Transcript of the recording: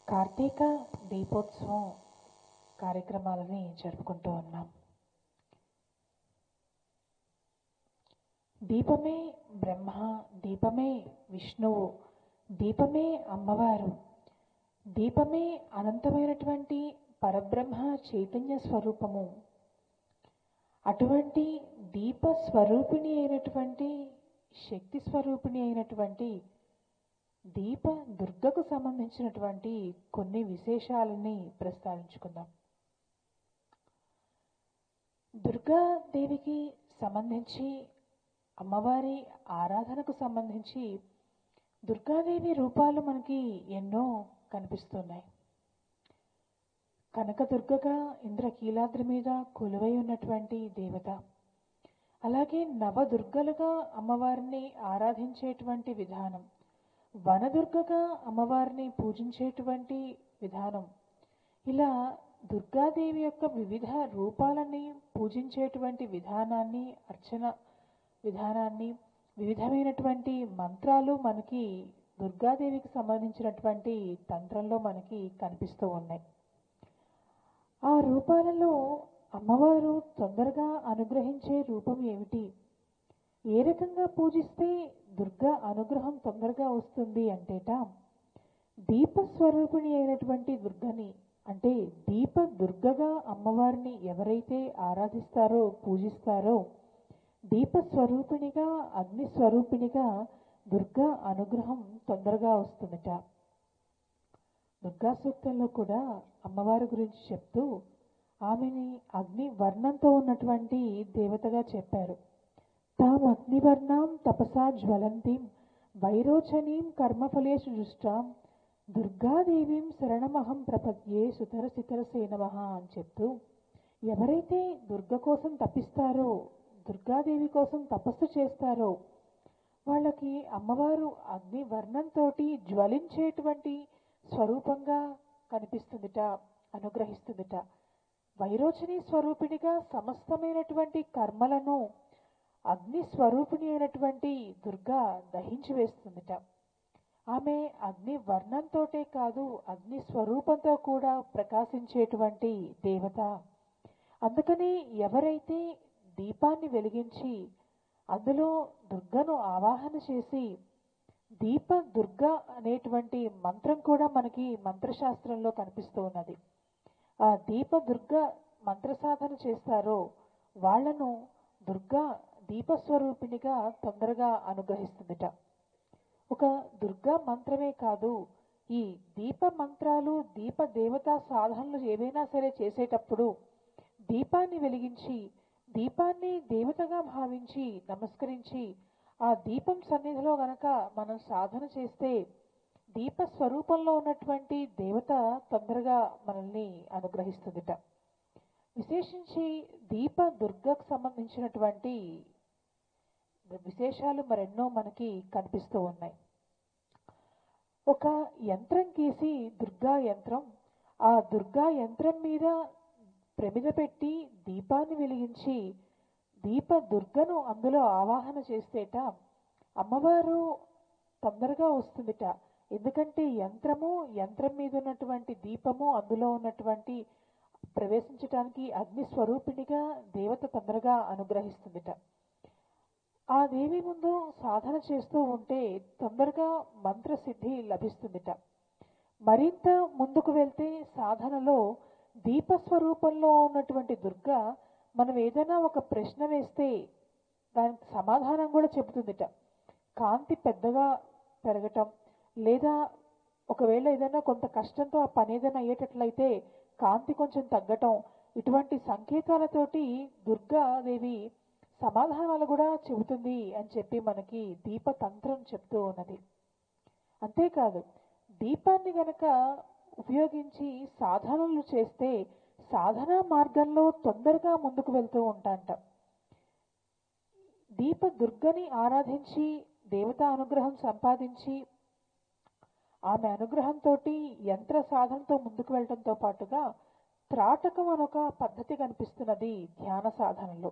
కార్తీక దీపోత్సవం కార్యక్రమాలని జరుపుకుంటూ ఉన్నాం. దీపమే బ్రహ్మ, దీపమే విష్ణువు, దీపమే అమ్మవారు, దీపమే అనంతమైనటువంటి పరబ్రహ్మ చైతన్య స్వరూపము. అటువంటి దీప స్వరూపిణి అయినటువంటి శక్తి స్వరూపిణి అయినటువంటి దీప దుర్గకు సంబంధించినటువంటి కొన్ని విశేషాలని ప్రస్తావించుకుందాం. దుర్గాదేవికి సంబంధించి, అమ్మవారి ఆరాధనకు సంబంధించి దుర్గాదేవి రూపాలు మనకి ఎన్నో కనిపిస్తున్నాయి. కనకదుర్గగా ఇంద్రకీలాద్రి మీద కొలువై ఉన్నటువంటి దేవత, అలాగే నవదుర్గలుగా అమ్మవారిని ఆరాధించేటువంటి విధానం, వనదుర్గగా అమ్మవారిని పూజించేటువంటి విధానం, ఇలా దుర్గాదేవి యొక్క వివిధ రూపాలని పూజించేటువంటి విధానాన్ని, అర్చన విధానాన్ని, వివిధమైనటువంటి మంత్రాలు మనకి దుర్గాదేవికి సంబంధించినటువంటి తంత్రంలో మనకి కనిపిస్తూ ఉన్నాయి. ఆ రూపాలలో అమ్మవారు తొందరగా అనుగ్రహించే రూపం ఏమిటి? ఏ రకంగా పూజిస్తే దుర్గా అనుగ్రహం తొందరగా వస్తుంది అంటేట, దీపస్వరూపిణి అయినటువంటి దుర్గని, అంటే దీప దుర్గగా అమ్మవారిని ఎవరైతే ఆరాధిస్తారో, పూజిస్తారో, దీపస్వరూపిణిగా, అగ్నిస్వరూపిణిగా దుర్గా అనుగ్రహం తొందరగా వస్తుందట. దుర్గా సూక్తంలో కూడా అమ్మవారి గురించి చెప్తూ ఆమెని అగ్ని వర్ణంతో ఉన్నటువంటి దేవతగా చెప్పారు. తాం అగ్నివర్ణాం తపసా జ్వలంతిం వైరోచనీం కర్మఫలేషు జుష్టాం దుర్గాదేవీం శరణమహం ప్రపద్యే సుతర శిఖరసే నమః అని చెప్తూ, ఎవరైతే దుర్గ కోసం తపిస్తారో, దుర్గాదేవి కోసం తపస్సు చేస్తారో వాళ్ళకి అమ్మవారు అగ్ని వర్ణంతో జ్వలించేటువంటి స్వరూపంగా కనిపిస్తుందిట, అనుగ్రహిస్తుందిట. వైరోచని స్వరూపిణిగా సమస్తమైనటువంటి కర్మలను అగ్ని స్వరూపిణి అయినటువంటి దుర్గా దహించి వేస్తుందిట. ఆమె అగ్ని వర్ణంతోటే కాదు, అగ్ని స్వరూపంతో కూడా ప్రకాశించేటువంటి దేవత. అందుకని ఎవరైతే దీపాన్ని వెలిగించి అందులో దుర్గను ఆవాహన చేసి, దీప దుర్గ అనేటువంటి మంత్రం కూడా మనకి మంత్రశాస్త్రంలో కనిపిస్తూ ఉన్నది, ఆ దీప దుర్గ మంత్ర సాధన చేస్తారో వాళ్లను దుర్గా దీపస్వరూపిణిగా తొందరగా అనుగ్రహిస్తుందిట. ఒక దుర్గా మంత్రమే కాదు, ఈ దీప మంత్రాలు, దీప దేవతా సాధనలు ఏవైనా సరే చేసేటప్పుడు దీపాన్ని వెలిగించి, దీపాన్ని దేవతగా భావించి నమస్కరించి, ఆ దీపం సన్నిధిలో గనక మనం సాధన చేస్తే దీప స్వరూపంలో ఉన్నటువంటి దేవత తొందరగా మనల్ని అనుగ్రహిస్తుందిట. విశేషించి దీప దుర్గకు సంబంధించినటువంటి విశేషాలు మరెన్నో మనకి కనిపిస్తూ ఉన్నాయి. ఒక యంత్రం గీసి, దుర్గా యంత్రం, ఆ దుర్గా యంత్రం మీద ప్రమిద పెట్టి దీపాన్ని వెలిగించి దీప దుర్గను అందులో ఆవాహన చేస్తేట అమ్మవారు తొందరగా వస్తుందిట. ఎందుకంటే యంత్రము, యంత్రం మీద ఉన్నటువంటి దీపము, అందులో ఉన్నటువంటి ప్రవేశించటానికి అగ్ని స్వరూపిణిగా దేవత తొందరగా అనుగ్రహిస్తుందిట. ఆ దేవి ముందు సాధన చేస్తూ ఉంటే తొందరగా మంత్రసిద్ధి లభిస్తుందిట. మరింత ముందుకు వెళ్తే సాధనలో దీపస్వరూపంలో ఉన్నటువంటి దుర్గా మనం ఏదైనా ఒక ప్రశ్న వేస్తే దానికి సమాధానం కూడా చెబుతుందిట. కాంతి పెద్దగా పెరగటం, లేదా ఒకవేళ ఏదైనా కొంత కష్టంతో ఆ పని ఏదైనా అయ్యేటట్లయితే కాంతి కొంచెం తగ్గటం, ఇటువంటి సంకేతాలతోటి దుర్గాదేవి సమాధానాలు కూడా చెబుతుంది అని చెప్పి మనకి దీపతంత్రం చెప్తూ ఉన్నది. అంతేకాదు, దీపాన్ని గనక ఉపయోగించి సాధనలు చేస్తే సాధనా మార్గంలో తొందరగా ముందుకు వెళ్తూ ఉంటాంట. దీప దుర్గని ఆరాధించి దేవతా అనుగ్రహం సంపాదించి ఆమె అనుగ్రహంతో యంత్ర సాధనతో ముందుకు వెళ్ళడంతో పాటుగా త్రాటకం అనొక పద్ధతి కనిపిస్తున్నది ధ్యాన సాధనలో.